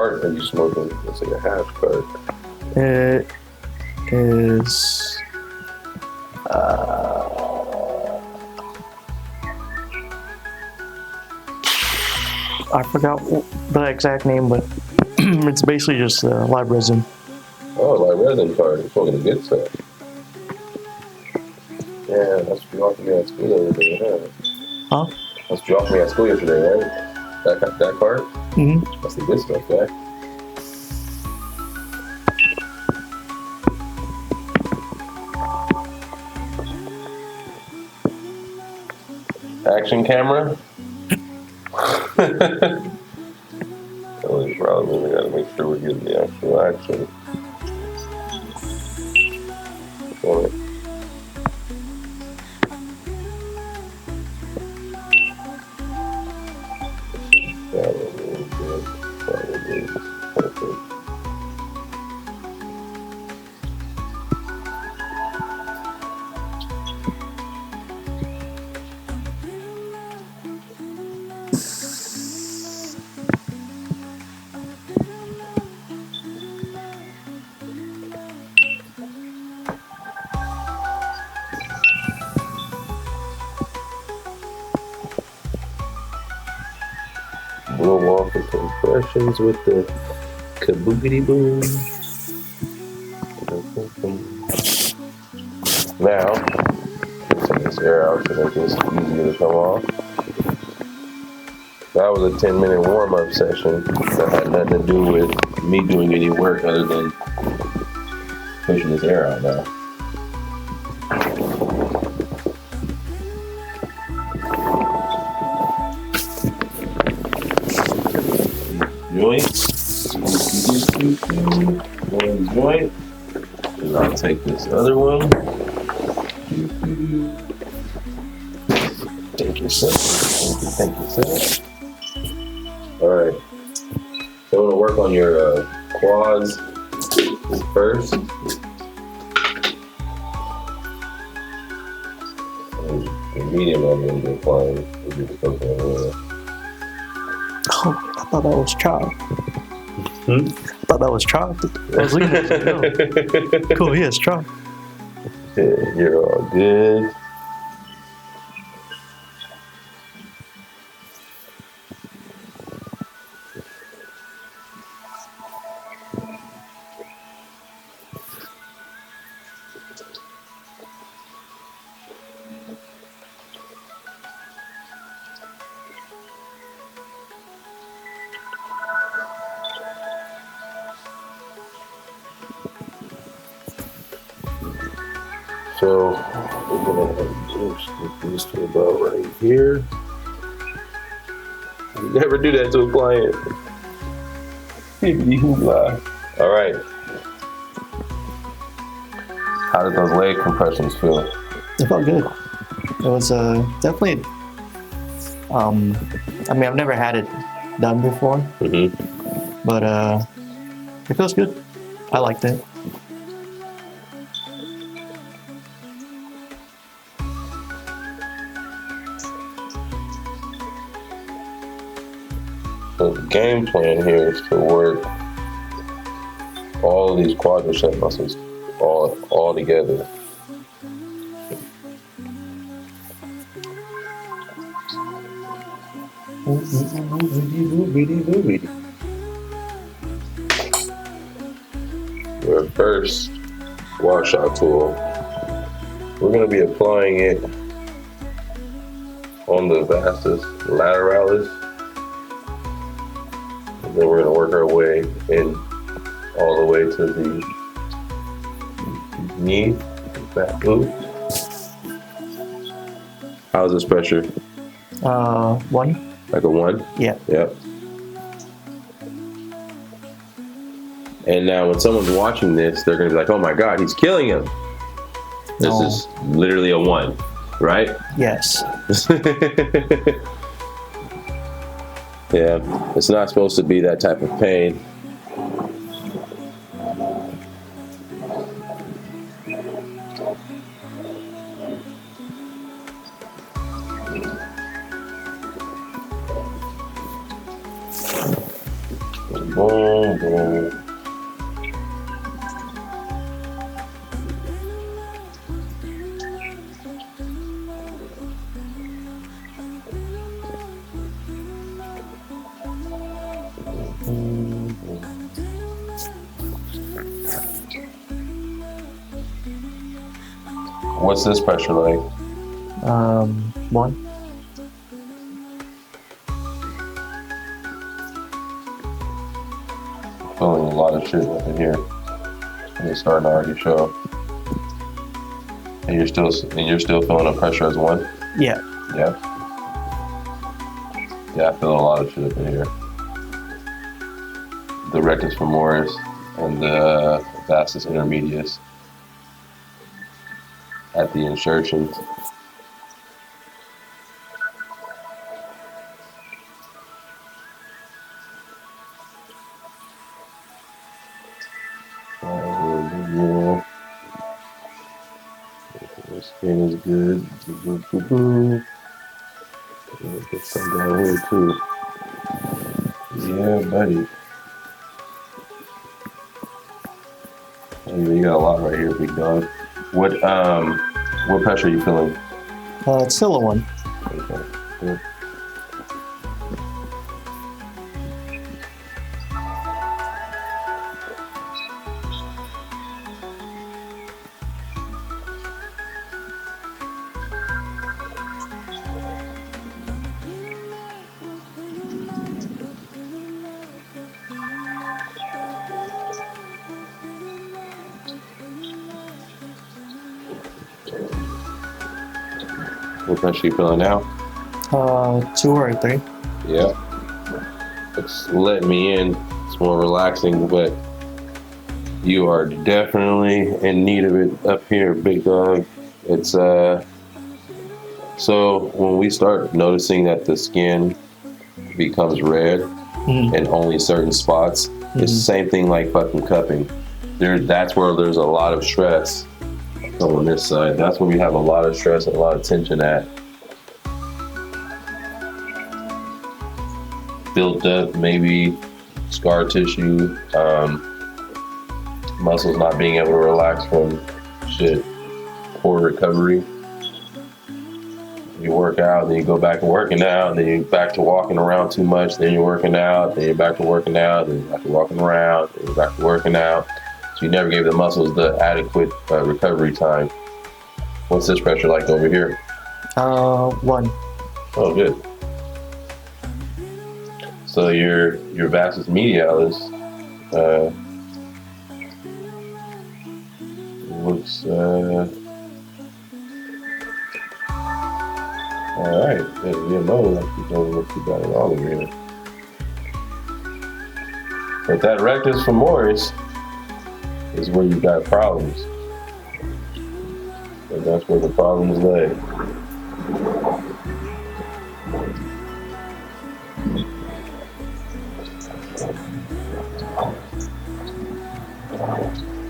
cart are you smoking? It's like a half cart. It is. I forgot the exact name, but it's basically just live resin. Oh, like resin cart. You're smoking the good stuff. Yeah, that's what you offered me at school the other day, huh? Huh? That's what you offered me at school yesterday, right? That cart? Mm-hmm. That's the good stuff, Jack. Action camera? The only problem is we gotta make sure we're getting the actual action. Alright. Probably perfect. Blow off the compressions with the kaboogity boom. Now, take this air out to make this easier to come off. That was a 10-minute warm-up session that had nothing to do with me doing any work other than pushing this air out now. Joint. One joint. And I'll take this other one. Thank you, sir. Thank you, sir. Alright. So I'm gonna work on your quads first. The medium I'm gonna be applying will be the something I'm gonna. Oh, I thought that was chalk. I thought that was chalk. I was looking at it. Oh. Cool, yeah, it's chalk. Yeah, you're all good. So we're gonna get this to about right here. You never do that to a client. All right. How did those leg compressions feel? It felt good. It was definitely. I mean, I've never had it done before, but it feels good. I liked it. So the game plan here is to work all of these quadricep muscles all together. Your first washout tool, we're going to be applying it on the vastus lateralis, and then we're going to work our way in all the way to the knee, back glute. How's this pressure? 1. Like a 1? Yeah. Yep. And now when someone's watching this, they're gonna be like, oh my God, he's killing him. This is literally a 1, right? Yes. Yeah, it's not supposed to be that type of pain. Boom, boom. What's this pressure like? 1. Feeling a lot of shit up in here. And it's starting to already show. And you're still feeling the pressure as 1? Yeah. Yeah. Yeah, I feel a lot of shit up in here. The rectus femoris and the vastus intermedius at the insertion. Yeah. The skin is good. Get some down here too. Yeah, buddy. You got a lot right here, big dog. What pressure are you feeling? It's still a 1. Okay. Good. What pressure are you feeling now? 2 or 3. Yeah. It's letting me in. It's more relaxing, but you are definitely in need of it up here, big dog. It's so when we start noticing that the skin becomes red in only certain spots, it's the same thing like fucking cupping. That's where there's a lot of stress on this side. That's where we have a lot of stress and a lot of tension at. Built up, maybe scar tissue, muscles not being able to relax from shit, poor recovery. You work out, then you go back to working out, then you're back to walking around too much, then you're working out, then you're back to working out, then you're back to walking around, then you're back to working out. So you never gave the muscles the adequate recovery time. What's this pressure like over here? 1. Oh, good. So your vastus medialis looks all right. You know, like you don't look too bad at all over here. But that rectus femoris is where you got problems, and that's where the problems lay.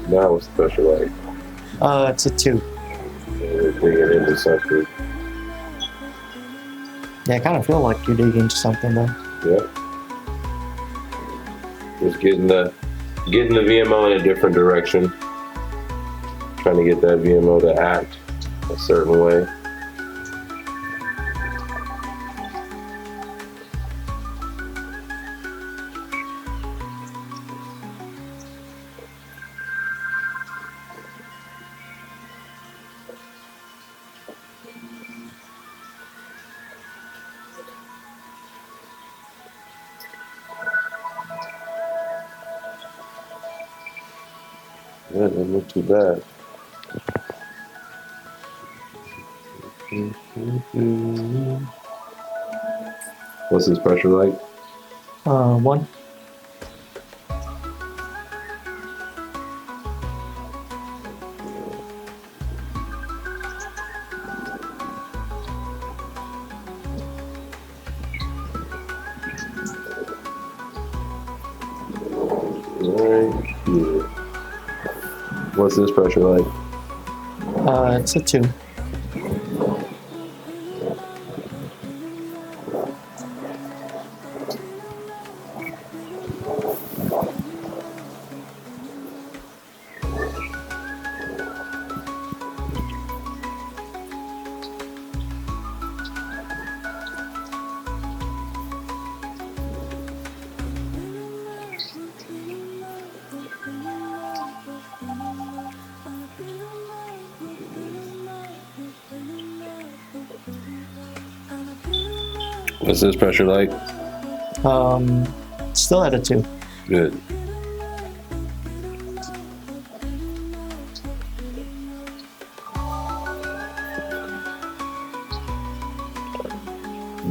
Now what's the pressure like? It's a 2. We're digging into something. Yeah, I kind of feel like you're digging into something though. Yeah. Just getting the VMO in a different direction. Trying to get that VMO to act a certain way. Yeah, doesn't look too bad. What's this pressure like? 1. Right here. What's this pressure like? It's a 2. What's this pressure like? Still at a 2. Good.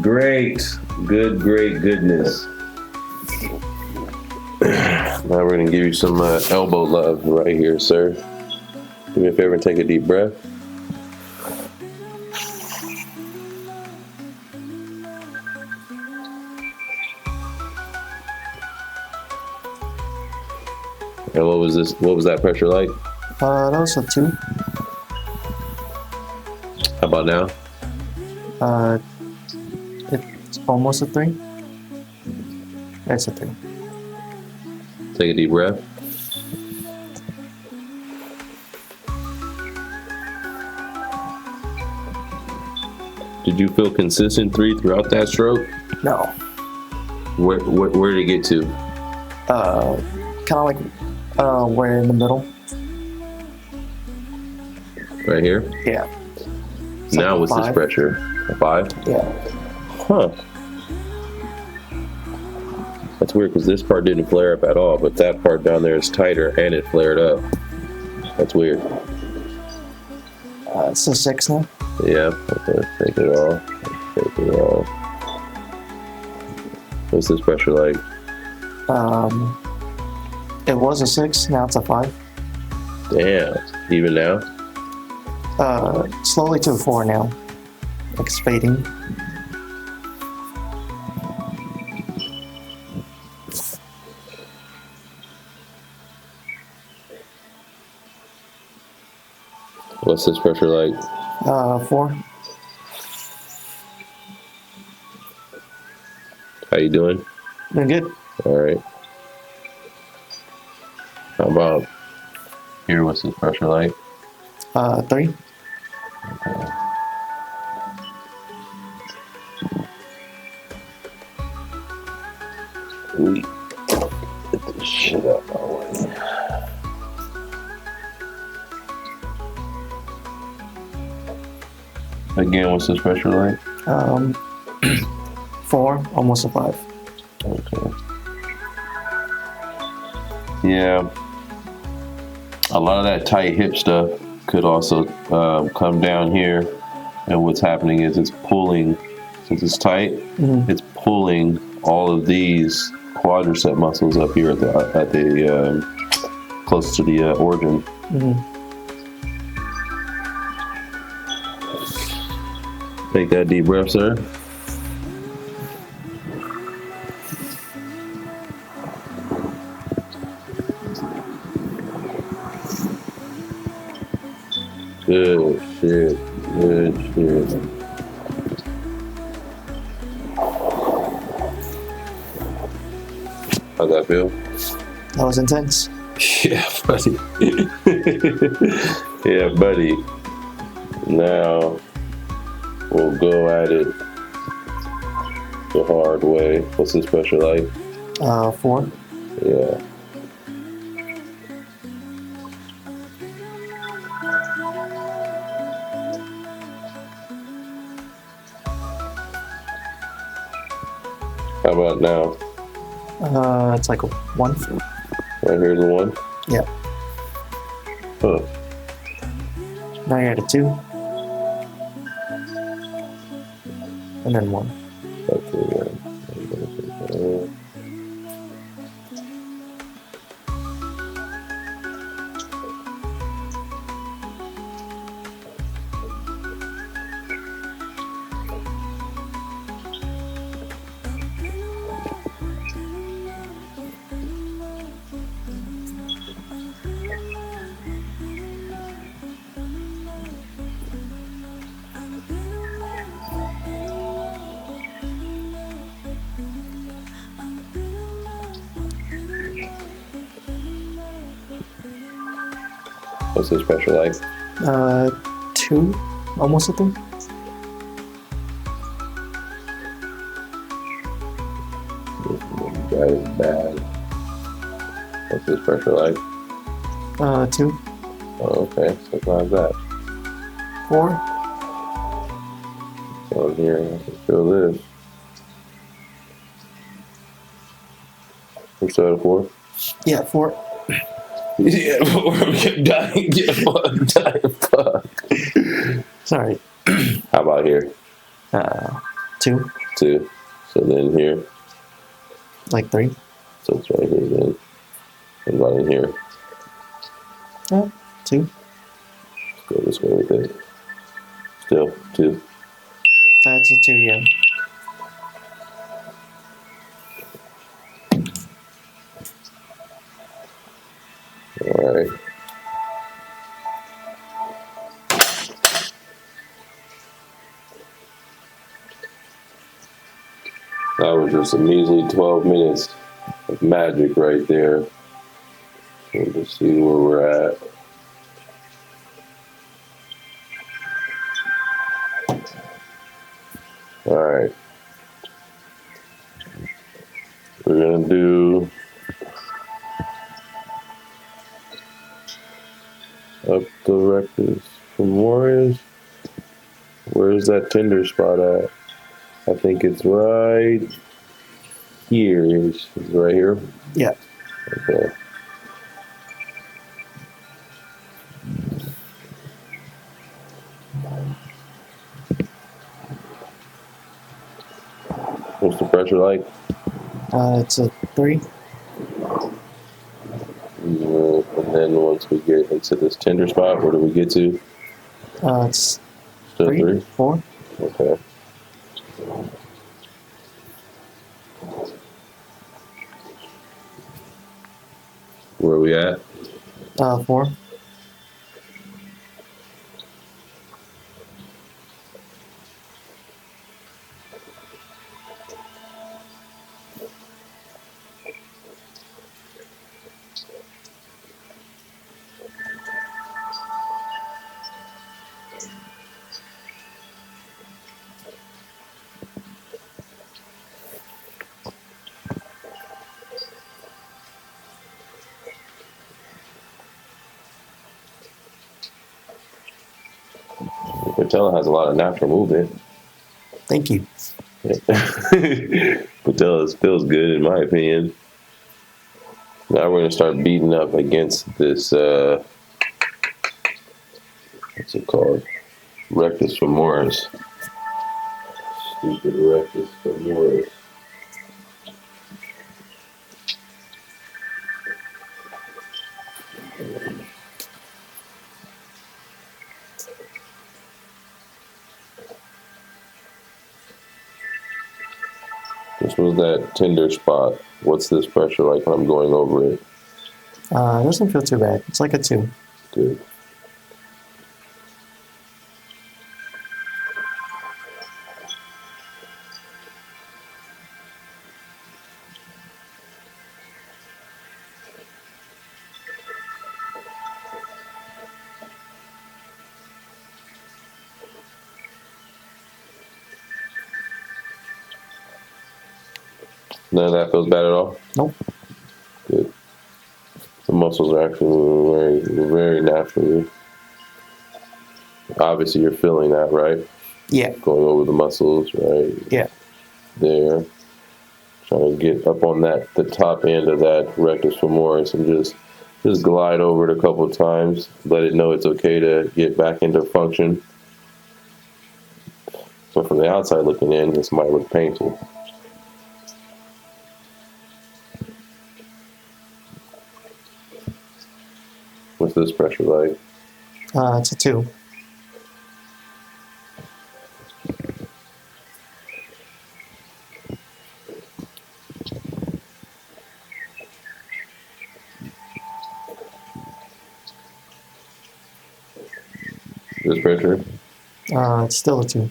Great. Good, great goodness. Now we're going to give you some elbow love right here, sir. Do me a favor and take a deep breath. And what was this? What was that pressure like? That was a 2. How about now? It's almost a 3. It's a 3. Take a deep breath. Did you feel consistent 3 throughout that stroke? No. Where did it get to? Kind of like we're in the middle. Right here? Yeah. It's Now like what's this 5. pressure? A 5? Yeah. Huh. That's weird because this part didn't flare up at all, but that part down there is tighter and it flared up. That's weird. It's a 6 now. Yeah, okay, take it off. Take it off. What's this pressure like? It was a 6. Now it's a 5. Damn. Even now? Slowly to a 4 now. Like it's fading. What's this pressure like? 4. How you doing? Doing good. All right. How about here? What's this pressure like? 3. Sweet. Get this shit out my way. Again, what's this pressure like? 4, almost a 5. Okay. Yeah. A lot of that tight hip stuff could also come down here. And what's happening is it's pulling, since it's tight, it's pulling all of these quadricep muscles up here at the close to the organ. Take that deep breath, sir. Good shit. Good shit. How'd that feel? That was intense. Yeah, buddy. Yeah, buddy. Now we'll go at it the hard way. What's this pressure like? 4. Yeah. How about now? It's like a 1. Right here's the 1? Yeah. Huh. Now you're at a 2. And then 1. Okay, yeah. What's this pressure like? 2, almost a 3. That is bad. What's this pressure like? 2, Oh, okay, so it's not bad. 4. So here, I can feel this. We're still at 4. Yeah, 4. Yeah, 4. Dying, get fucked, dying, fuck. Sorry. How about here? 2. 2. So then here. Like 3. So it's right here then. What about in here? 2. Let's go this way with it. Still 2. That's a 2, yeah. All right. That was just a measly 12 minutes of magic right there. We'll just see where we're at. All right. We're going to do up the rectus femoris. Where's that tender spot at? I think it's right here. It's right here. Yeah. Okay. What's the pressure like? It's a 3. And then once we get into this tender spot, where do we get to? It's Still 3, 3? 4. Okay. Where are we at? 4. Patella has a lot of natural movement. Thank you. Patella feels good in my opinion. Now we're gonna start beating up against this what's it called? Rectus femoris. Stupid rectus femoris. This was that tender spot. What's this pressure like when I'm going over it? It doesn't feel too bad. It's like a 2. Good. None of that feels bad at all? Nope. Good. The muscles are actually moving very, very naturally. Obviously, you're feeling that, right? Yeah. Going over the muscles, right? Yeah. There. Trying to get up on that, the top end of that rectus femoris and just glide over it a couple of times. Let it know it's okay to get back into function. But from the outside looking in, this might look painful. What's this pressure like? It's a 2. This pressure? It's still a 2.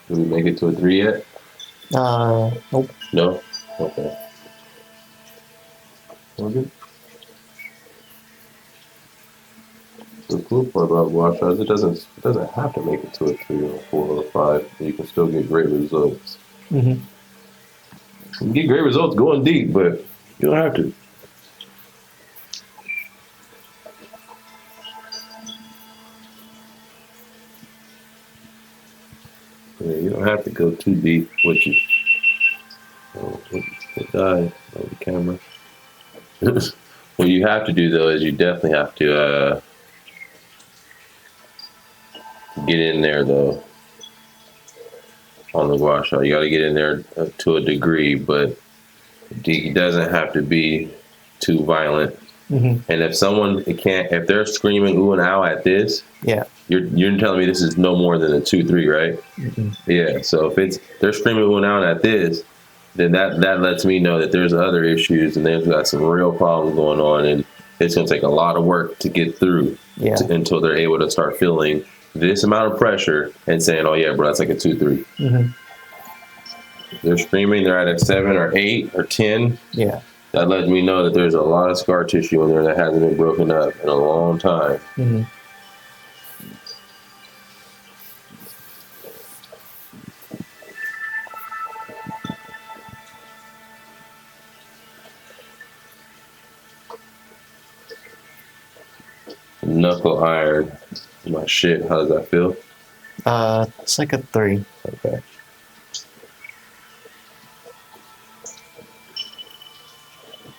Did we make it to a 3 yet? Nope. No? Okay. The cool part about washout is it doesn't have to make it to a 3 or 4 or 5. You can still get great results. Mm-hmm. You can get great results going deep, but you don't have to. Yeah, you don't have to go too deep with you. Oh, what died? Oh, the camera. What you have to do though is you definitely have to get in there though on the gua sha. You got to get in there to a degree, but it doesn't have to be too violent. Mm-hmm. And if they're screaming ooh and ow at this, Yeah. you're telling me this is no more than a 2-3, right? Mm-hmm. Yeah. So if they're screaming ooh and ow at this, then that lets me know that there's other issues and they've got some real problems going on, and it's going to take a lot of work to get through until they're able to start feeling this amount of pressure and saying, "Oh yeah, bro, that's like a 2-3." Mm-hmm. They're screaming, they're at a 7 or 8 or 10. Yeah. That lets me know that there's a lot of scar tissue in there that hasn't been broken up in a long time. Mm-hmm. Knuckle iron. My shit, how does that feel? It's like a 3. Okay.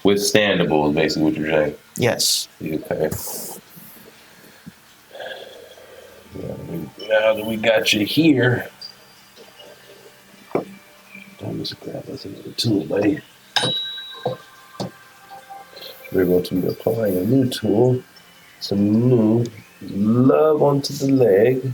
Withstandable is basically what you're saying. Yes. Okay. Now that we got you here, I'm just grab us another tool, buddy. We're going to be applying a new tool, some new love onto the leg.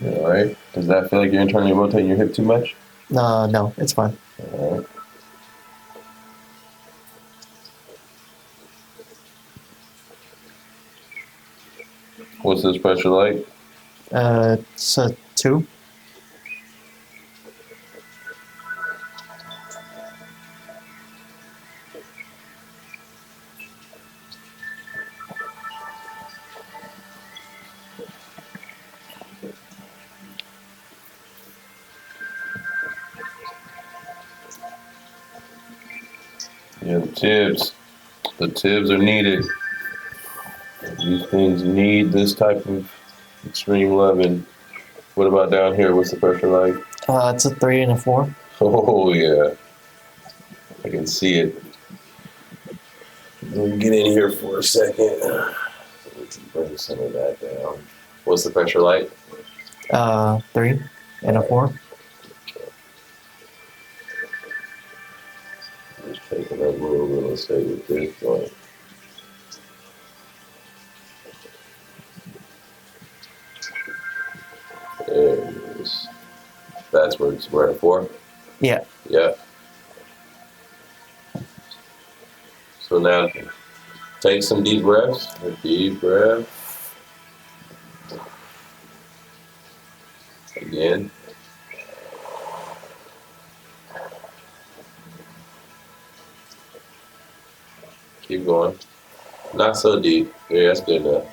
All right. Does that feel like you're internally rotating your hip too much? No, it's fine. All right. What's this pressure like? It's a 2. Yeah, the tibs are needed. These things need this type of extreme loving. What about down here? What's the pressure like? It's a 3 and a 4. Oh yeah, I can see it. Let me get in here for a second. Let's bring some of that down. What's the pressure like? 3 and a 4. Just taking up little real estate with this joint. There it is. That's where it's at 4? Yeah. Yeah. So now, take some deep breaths. A deep breath. Again. Keep going. Not so deep. Yeah, that's good enough.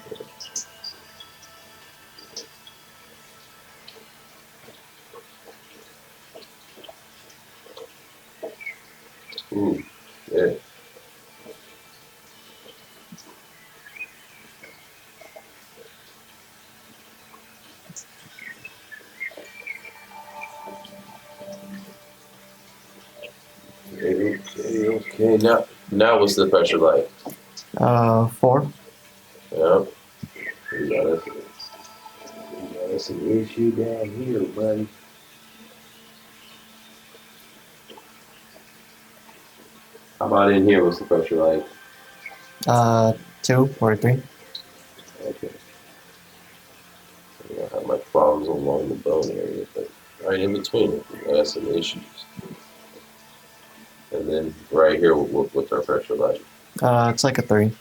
Ooh, yeah. Okay. Now what's the pressure like? 4. Yeah. We got us an issue down here, buddy. How about in here? What's the pressure like? 2 or 3. Okay. I don't have much problems along the bone area, but right in between it, we got some issues. And then right here, what's our pressure like? It's like a 3.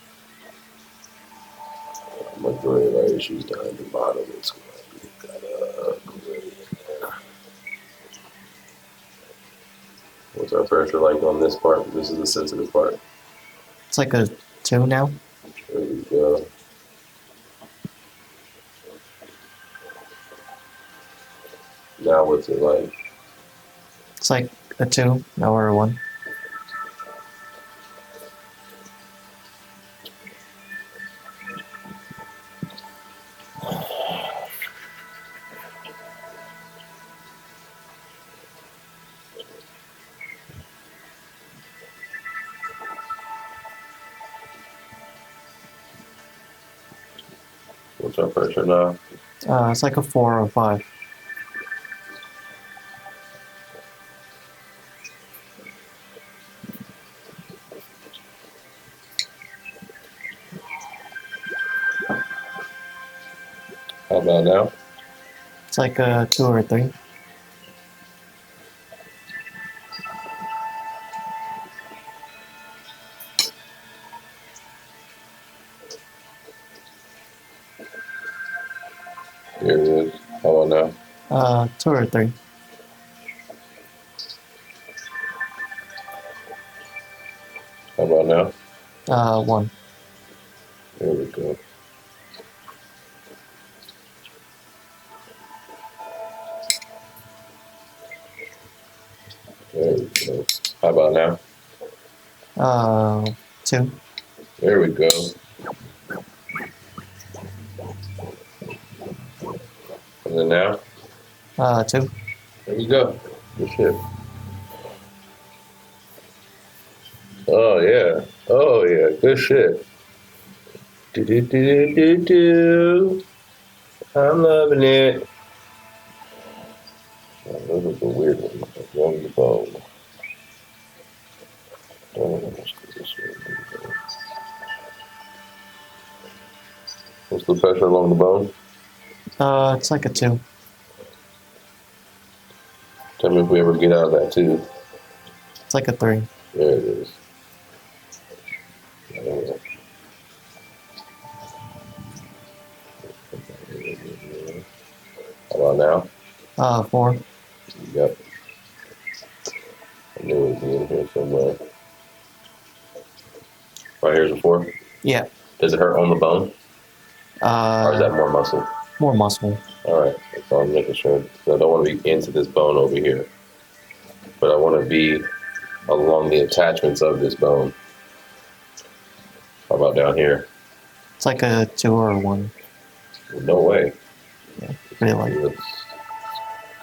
Majority of our issues down at the bottom. It's going to be kind of gray in there. What's our pressure like on this part? This is the sensitive part. It's like a 2 now. There we go. Now what's it like? It's like a 2 or a 1. What's our pressure now? It's like a 4 or 5. How about now? It's like a 2 or 3. Here it is. How about now? 2 or 3. How about now? 1. There we go. There we go. How about now? 2. There we go. And then now? 2. There we go. Good shit. Oh yeah. Oh yeah. Good shit. Do do do do do. I'm loving it. Oh, those are the weird ones. Along the bone. Oh, let's do this one. What's the pressure along the bone? It's like a 2. Tell me if we ever get out of that too. It's like a 3. There it is. How about now? 4. Yep. I knew it would be in here somewhere. Right here's a 4. Yeah. Does it hurt on the bone? Or is that more muscle? More muscle. Alright, that's all I'm making sure. So I don't want to be into this bone over here. But I want to be along the attachments of this bone. How about down here? It's like a 2 or a 1. No way. Yeah, pretty light. Let's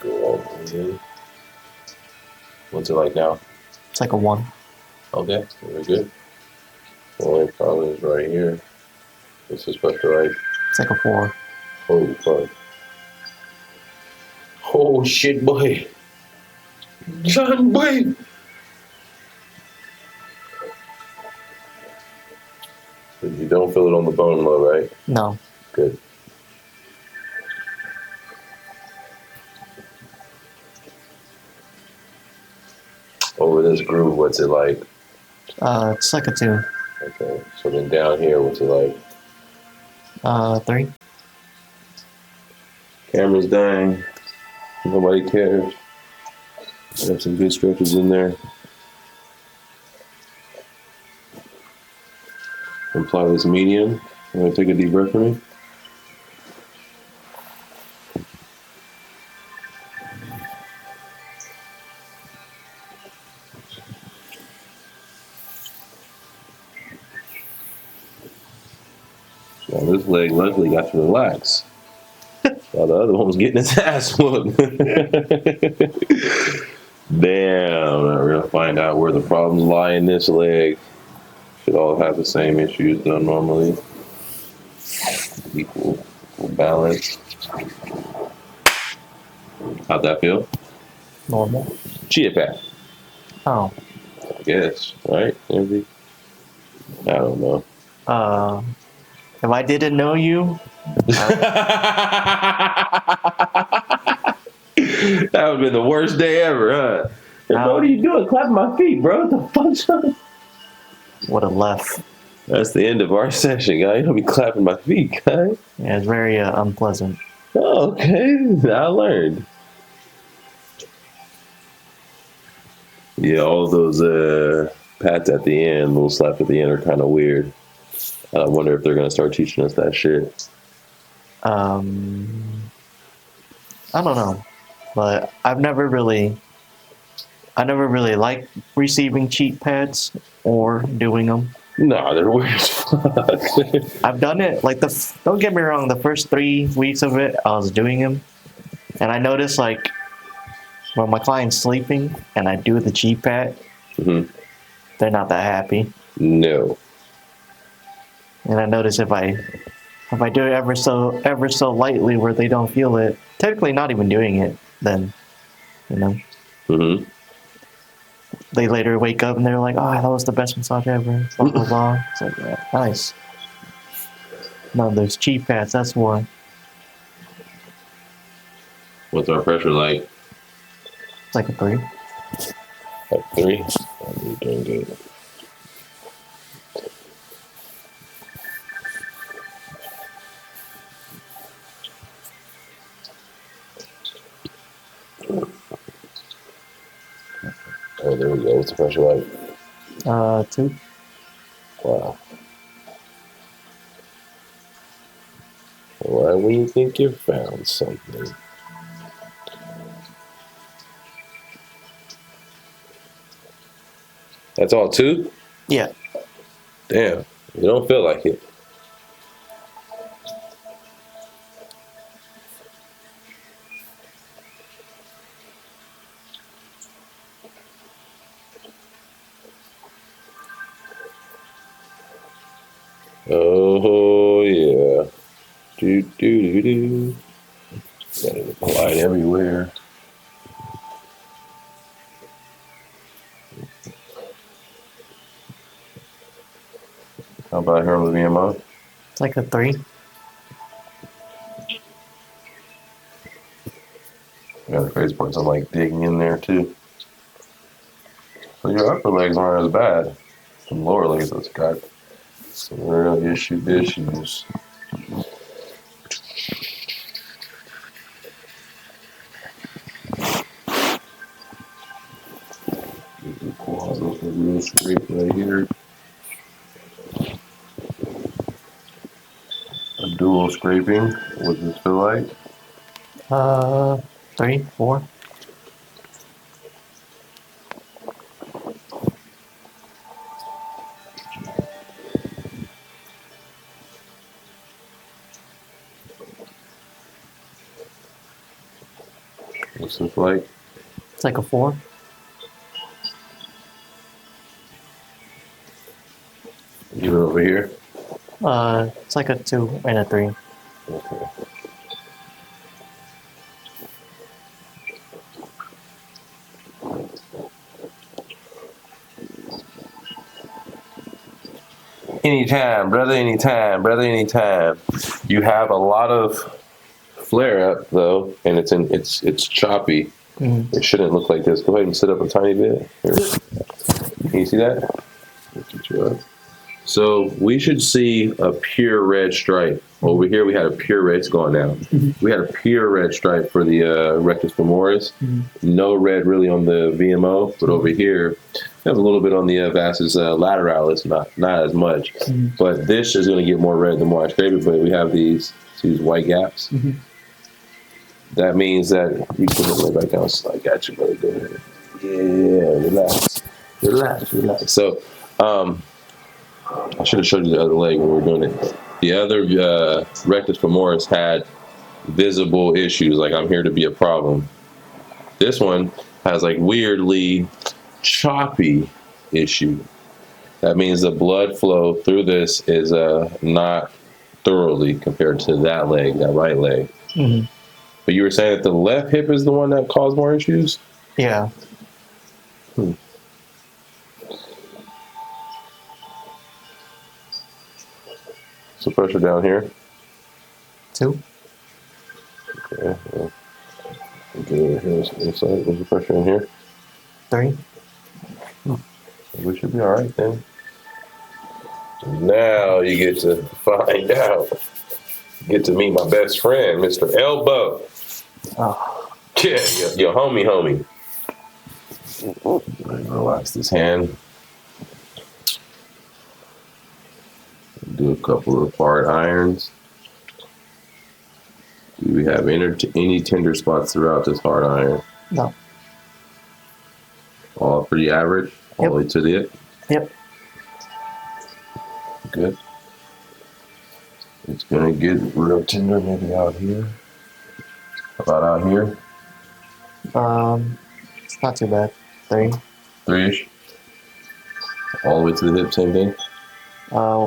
go over here. What's it like now? It's like a 1. Okay, very good. The only problem is right here. This is pressure right. It's like a 4. Holy fuck. Oh shit, boy. John, boy. You don't feel it on the bone low, right? No. Good. Over this groove, what's it like? It's like a 2. Okay, so then down here, what's it like? 3. Camera's dying. Nobody cares. I have some good stretches in there. Apply this medium. I'm gonna take a deep breath for me. Now this leg luckily got to relax. While the other one was getting his ass whooped. Damn, we're gonna find out where the problems lie in this leg. Should all have the same issues though normally. Equal balance. How'd that feel? Normal. Chia pet. Oh. I guess, right? Maybe. I don't know. If I didn't know you, That would have been the worst day ever, huh? Bro, what are you doing? Clapping my feet, bro. What the fuck's up? would have left. That's the end of our session, guy. You don't be clapping my feet, guy. Yeah, it's very unpleasant. Oh, okay. I learned. Yeah, all those pats at the end, little slaps at the end are kind of weird. I wonder if they're gonna start teaching us that shit. I don't know, but I never really liked receiving cheek pads or doing them. Nah, they're weird as fuck. I've done it like don't get me wrong, the first 3 weeks of it I was doing them, and I noticed like when my client's sleeping and I do the cheek pad, they're not that happy. No. And I notice if I do it ever so lightly where they don't feel it, technically not even doing it, then they later wake up and they're like, "Oh, that was the best massage ever." Blah blah blah. It's like, yeah, nice. No, there's cheap pads. That's why. What's our pressure like? It's like a 3. Like 3? Oh, you're doing good. Oh, there we go. What's the pressure like? 2. Wow. Right when you think you've found something. That's all 2? Yeah. Damn. You don't feel like it. Oh yeah. Do do do do. Got it applied everywhere. How about her with VMO? It's like a 3. Yeah, the crazy part's I'm like digging in there too. So your upper legs aren't as bad. Some lower legs that's got some real issues. Pause off a real scrape right here. A dual scraping. What does this feel like? 3, 4. What's this like? It's like a 4. Even over here? It's like a 2 and a 3. Okay. Anytime, brother, anytime. You have a lot of flare up though, and it's choppy. Mm-hmm. It shouldn't look like this. Go ahead and sit up a tiny bit. Here. Can you see that? So we should see a pure red stripe. Over here we had a pure red. It's gone now. We had a pure red stripe for the rectus femoris. No red really on the VMO, but over here we have a little bit on the vastus lateralis, not as much. But this is going to get more red the more I scrape it. But we have these white gaps. That means that you can lay back down. So I got you, brother. Go ahead. Yeah, relax. So I should have showed you the other leg when we were doing it. The other rectus femoris had visible issues, like I'm here to be a problem. This one has like weirdly choppy issue. That means the blood flow through this is not thoroughly compared to that leg, that right leg. But you were saying that the left hip is the one that caused more issues? Yeah. So pressure down here? 2. Okay. Well, here's inside. What's the pressure in here? 3. We should be all right then. Now you get to find out. Get to meet my best friend, Mr. Elbow. Oh. Yeah, your homie. Relax this hand. do a couple of hard irons. Do we have any tender spots throughout this hard iron? No. All pretty average? All Yep. the way to the hip? Yep. Good. It's gonna get real tender maybe out here. How about out here? It's not too bad. 3. 3-ish? All the way to the hip, same thing?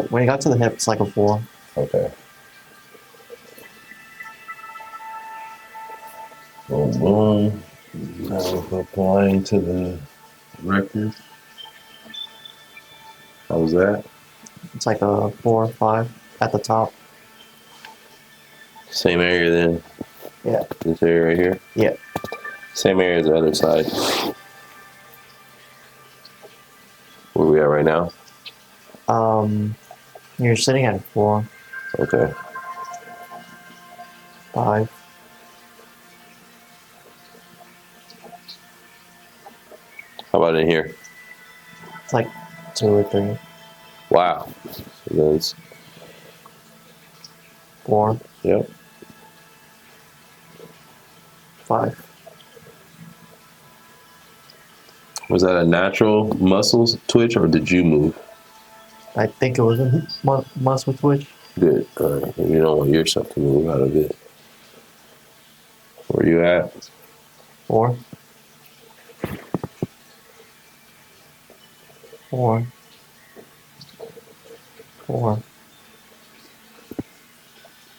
When you got to the hip, it's like a 4. Okay. Boom, boom. Now we're applying to the record. How was that? It's like a 4 or 5 at the top. Same area then? Yeah. This area right here? Yeah. Same area as the other side. Where we at right now? You're sitting at 4, Okay. 5. How about in here? It's like 2 or 3, Wow. So that's, 4, yep. 5. Was that a natural muscles twitch or did you move? I think it was a muscle twitch. Good. All right. You don't want yourself to move out of it. Where you at? 4. 4. 4.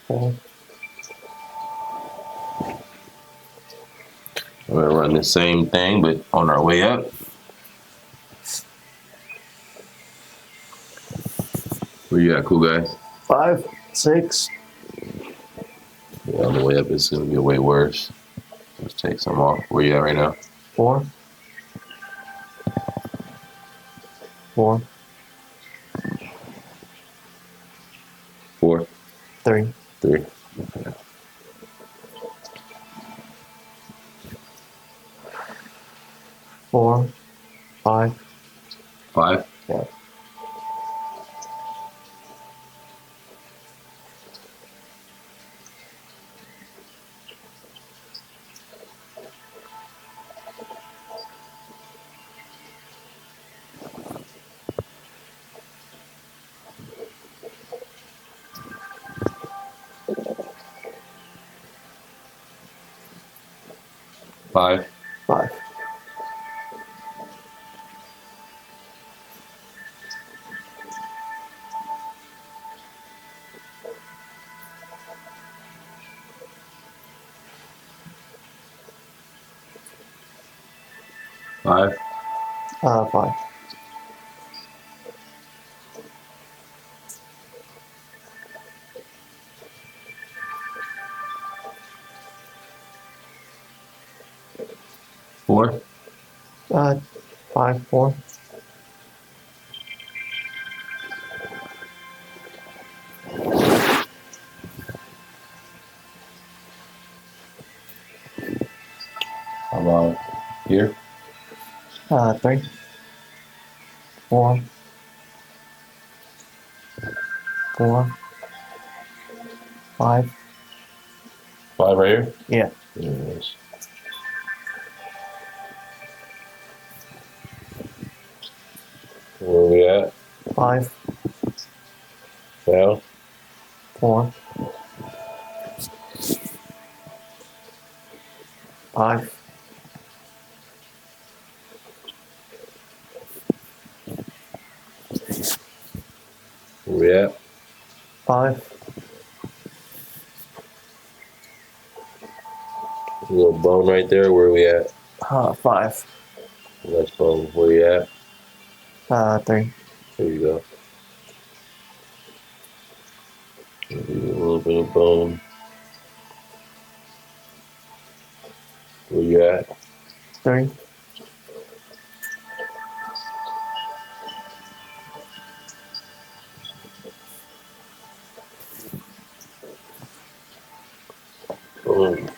4. We're gonna run the same thing, but on our way up. Where you at, cool guy? 5, 6. Yeah, on the way up, it's gonna get way worse. Let's take some off. Where you at right now? 4. 4. 4, 3. 3. Okay. 4. 5. 5. Yeah. 5. 5. 5. 5. 4. 5, 4. How about here? 3. 4. 4. 5. 5 right here? Yeah. There it is. Where we at 5. now? 4. 5. 5. A little bone right there. Where we at? 5. That's bone. Where you at? 3. There you go. A little bit of bone. Where you at? 3. Boom.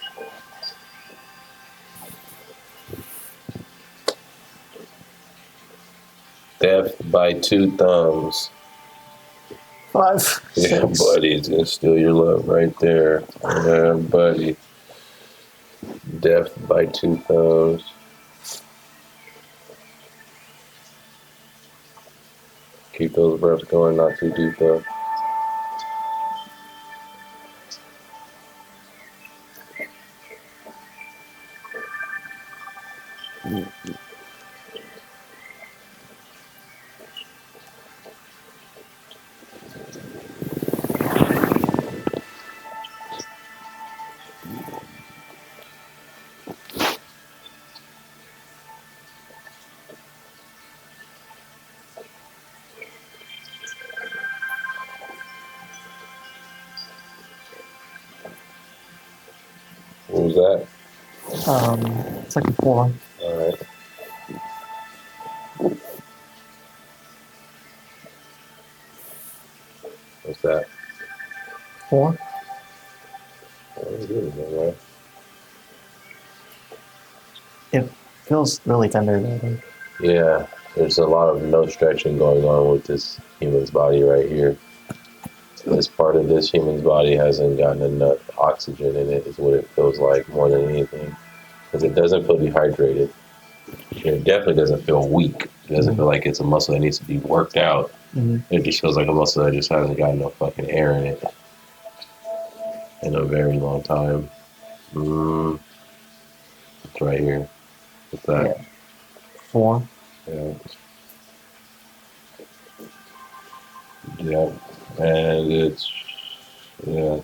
Death by 2 thumbs. 5, Yeah, 6. buddy, it's gonna steal your love right there. Yeah, buddy. Death by 2 thumbs. Keep those breaths going, not too deep though. What was that? It's like a 4. Alright. What's that? 4. Oh, good, man. It feels really tender though. I think. Yeah, there's a lot of no stretching going on with this human's body right here. This part of this human's body hasn't gotten enough oxygen in it, is what it feels like more than anything. Because it doesn't feel dehydrated. It definitely doesn't feel weak. It doesn't feel like it's a muscle that needs to be worked out. It just feels like a muscle that just hasn't got enough fucking air in it in a very long time. It's right here. What's that? Yeah. 4. Yeah. Yeah. And it's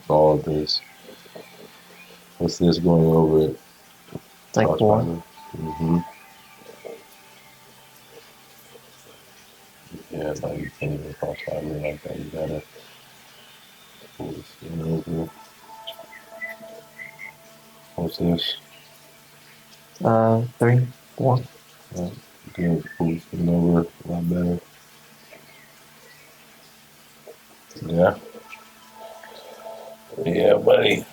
all of this. What's this going over it? It's like 4. Mm-hmm. Yeah, no, you can't even cross fiber like that. You gotta pull the skin over. What's this? 3, 4. Yeah, good. Pull the skin over a lot better. Yeah. Yeah, buddy.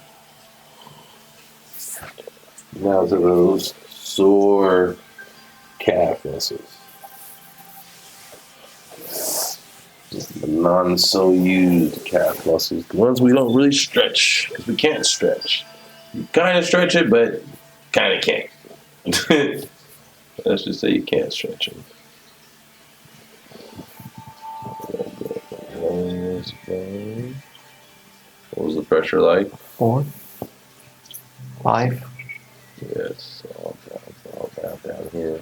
Now to those sore calf muscles. Just the non-so used calf muscles. The ones we don't really stretch, because we can't stretch. You kind of stretch it, but kind of can't. Let's just say you can't stretch them. What was the pressure like? 4. 5. Yeah, it's all down here.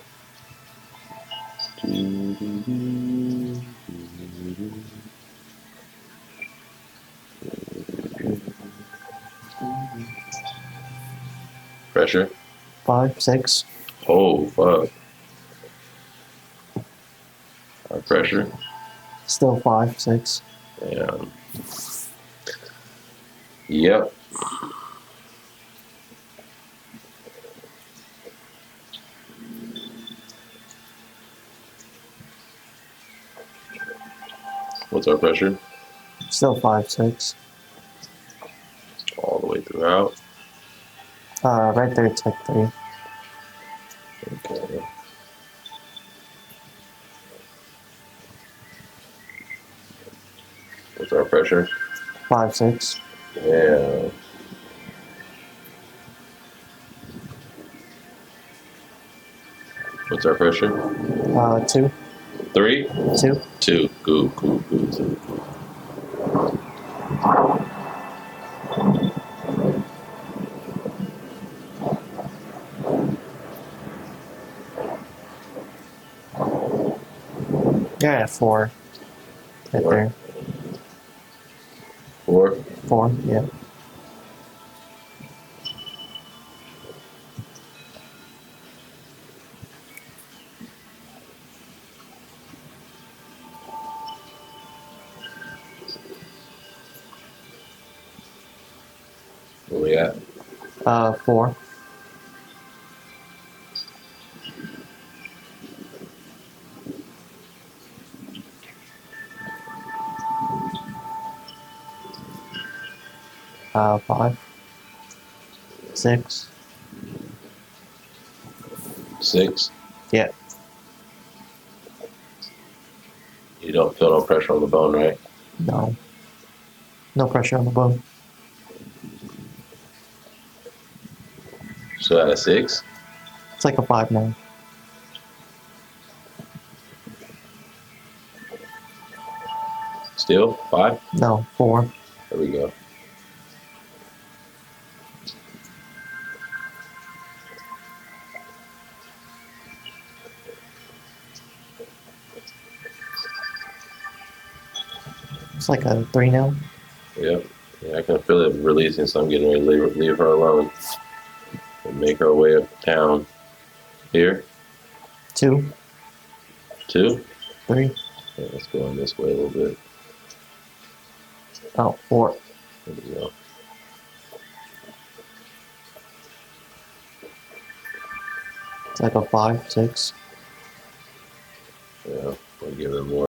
Pressure? 5, 6. Oh, fuck. Our pressure? Still 5, 6. Yeah. Yep. What's our pressure? Still 5, 6. All the way throughout. Right there it's like 3. Okay. What's our pressure? 5, 6. Yeah. What's our pressure? 2. 3? 2. 2. Cool. 2. Yeah, 4. Right 4. there. 4. 4, yeah. Where we at? 4. Uh, 5. 6. 6. Yeah. You don't feel no pressure on the bone, right? No. No pressure on the bone. So at a 6? It's like a 5 now. Still? 5? No, 4. There we go. It's like a 3 now. Yep. Yeah, I can feel it releasing, so I'm getting ready to leave her alone and make our way uptown. Here? 2, 2? 3. Yeah, let's go on this way a little bit. Oh, 4. There we go. It's like a 5, 6. Yeah, we'll give it more.